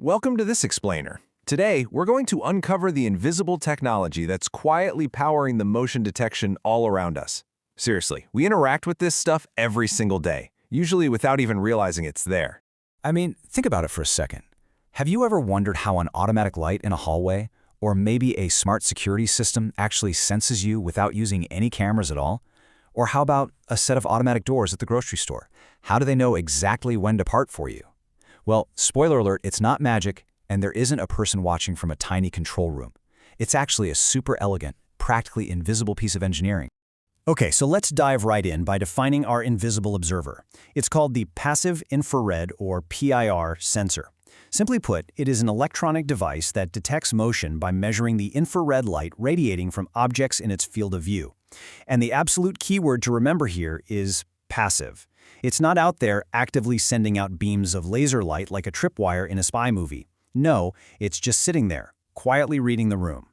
Welcome to this explainer. Today, we're going to uncover the invisible technology that's quietly powering the motion detection all around us. Seriously, we interact with this stuff every single day, usually without even realizing it's there. I mean, think about it for a second. Have you ever wondered how an automatic light in a hallway, or maybe a smart security system actually senses you without using any cameras at all? Or how about a set of automatic doors at the grocery store? How do they know exactly when to part for you? Well, spoiler alert, it's not magic, and there isn't a person watching from a tiny control room. It's actually a super elegant, practically invisible piece of engineering. Okay, so let's dive right in by defining our invisible observer. It's called the passive infrared, or PIR, sensor. Simply put, it is an electronic device that detects motion by measuring the infrared light radiating from objects in its field of view. And the absolute keyword to remember here is passive. It's not out there actively sending out beams of laser light like a tripwire in a spy movie. No, it's just sitting there, quietly reading the room.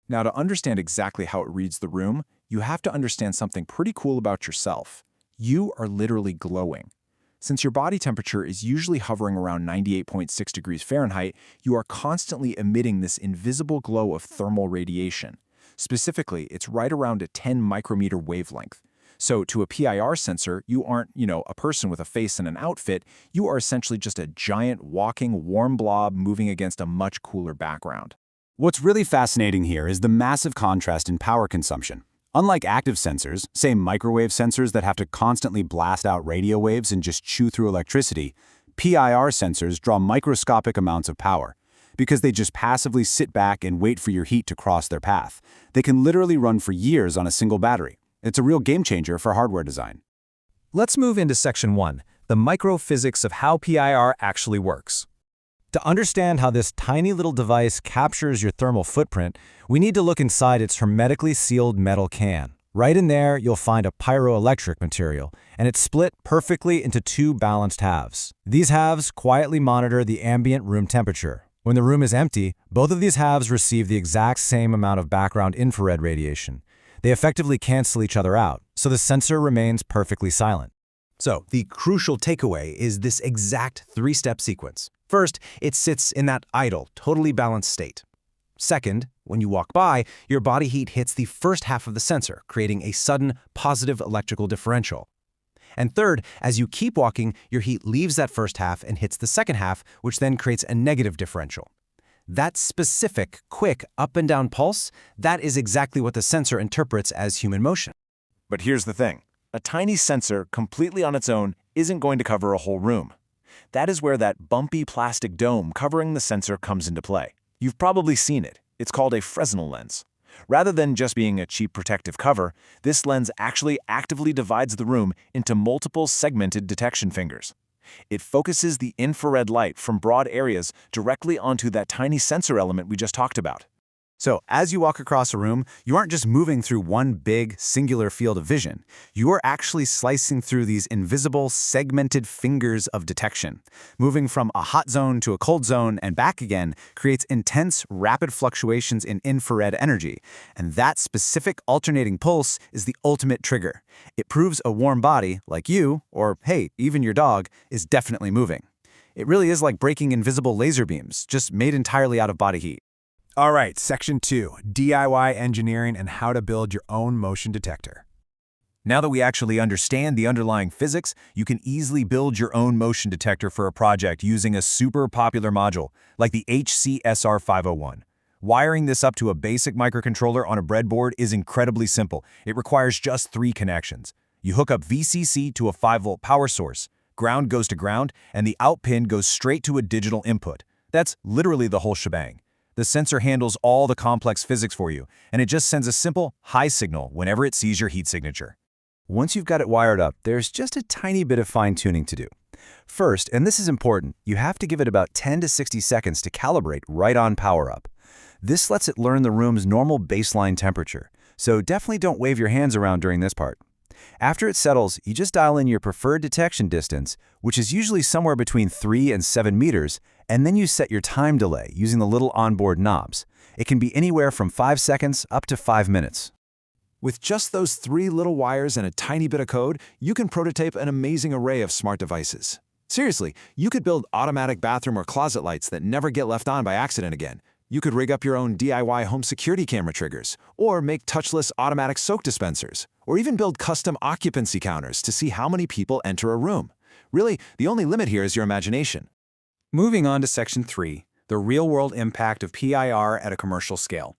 Now, to understand exactly how it reads the room, you have to understand something pretty cool about yourself. You are literally glowing. Since your body temperature is usually hovering around 98.6 degrees Fahrenheit, you are constantly emitting this invisible glow of thermal radiation. Specifically, it's right around a 10 micrometer wavelength. So to a PIR sensor, you aren't, a person with a face and an outfit. You are essentially just a giant walking warm blob moving against a much cooler background. What's really fascinating here is the massive contrast in power consumption. Unlike active sensors, say microwave sensors that have to constantly blast out radio waves and just chew through electricity, PIR sensors draw microscopic amounts of power. Because they just passively sit back and wait for your heat to cross their path. They can literally run for years on a single battery. It's a real game changer for hardware design. Let's move into Section 1, the microphysics of how PIR actually works. To understand how this tiny little device captures your thermal footprint, we need to look inside its hermetically sealed metal can. Right in there, you'll find a pyroelectric material, and it's split perfectly into two balanced halves. These halves quietly monitor the ambient room temperature. When the room is empty, both of these halves receive the exact same amount of background infrared radiation. They effectively cancel each other out, so the sensor remains perfectly silent. So, the crucial takeaway is this exact three-step sequence. First, it sits in that idle, totally balanced state. Second, when you walk by, your body heat hits the first half of the sensor, creating a sudden, positive electrical differential. And third, as you keep walking, your heat leaves that first half and hits the second half, which then creates a negative differential. That specific, quick up and down pulse, that is exactly what the sensor interprets as human motion. But here's the thing. A tiny sensor completely on its own isn't going to cover a whole room. That is where that bumpy plastic dome covering the sensor comes into play. You've probably seen it. It's called a Fresnel lens. Rather than just being a cheap protective cover, this lens actually actively divides the room into multiple segmented detection fingers. It focuses the infrared light from broad areas directly onto that tiny sensor element we just talked about. So, as you walk across a room, you aren't just moving through one big, singular field of vision. You are actually slicing through these invisible, segmented fingers of detection. Moving from a hot zone to a cold zone and back again creates intense, rapid fluctuations in infrared energy. And that specific alternating pulse is the ultimate trigger. It proves a warm body, like you, or hey, even your dog, is definitely moving. It really is like breaking invisible laser beams, just made entirely out of body heat. All right, Section 2, DIY engineering and how to build your own motion detector. Now that we actually understand the underlying physics, you can easily build your own motion detector for a project using a super popular module, like the HCSR501. Wiring this up to a basic microcontroller on a breadboard is incredibly simple. It requires just 3 connections. You hook up VCC to a 5-volt power source, ground goes to ground, and the out pin goes straight to a digital input. That's literally the whole shebang. The sensor handles all the complex physics for you, and it just sends a simple, high signal whenever it sees your heat signature. Once you've got it wired up, there's just a tiny bit of fine-tuning to do. First, and this is important, you have to give it about 10 to 60 seconds to calibrate right on power up. This lets it learn the room's normal baseline temperature, so definitely don't wave your hands around during this part. After it settles, you just dial in your preferred detection distance, which is usually somewhere between 3 and 7 meters, and then you set your time delay using the little onboard knobs. It can be anywhere from 5 seconds up to 5 minutes. With just those 3 little wires and a tiny bit of code, you can prototype an amazing array of smart devices. Seriously, you could build automatic bathroom or closet lights that never get left on by accident again. You could rig up your own DIY home security camera triggers, or make touchless automatic soak dispensers, or even build custom occupancy counters to see how many people enter a room. Really, the only limit here is your imagination. Moving on to Section 3, the real-world impact of PIR at a commercial scale.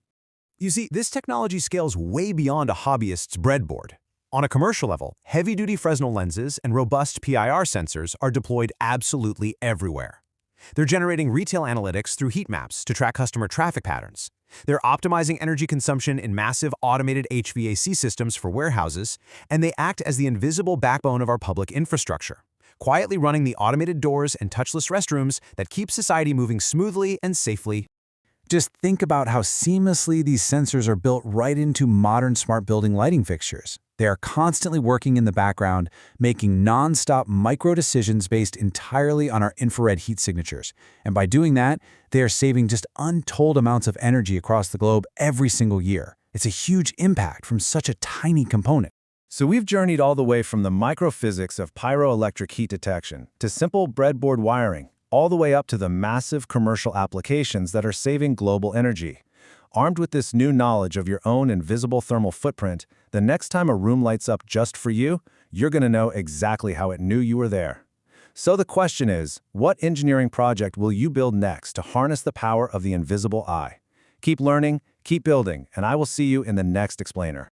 You see, this technology scales way beyond a hobbyist's breadboard. On a commercial level, heavy-duty Fresnel lenses and robust PIR sensors are deployed absolutely everywhere. They're generating retail analytics through heat maps to track customer traffic patterns. They're optimizing energy consumption in massive automated HVAC systems for warehouses, and they act as the invisible backbone of our public infrastructure, quietly running the automated doors and touchless restrooms that keep society moving smoothly and safely. Just think about how seamlessly these sensors are built right into modern smart building lighting fixtures. They are constantly working in the background, making non-stop micro decisions based entirely on our infrared heat signatures. And by doing that, they are saving just untold amounts of energy across the globe every single year. It's a huge impact from such a tiny component. So we've journeyed all the way from the microphysics of pyroelectric heat detection to simple breadboard wiring, all the way up to the massive commercial applications that are saving global energy. Armed with this new knowledge of your own invisible thermal footprint, the next time a room lights up just for you, you're going to know exactly how it knew you were there. So the question is, what engineering project will you build next to harness the power of the invisible eye? Keep learning, keep building, and I will see you in the next explainer.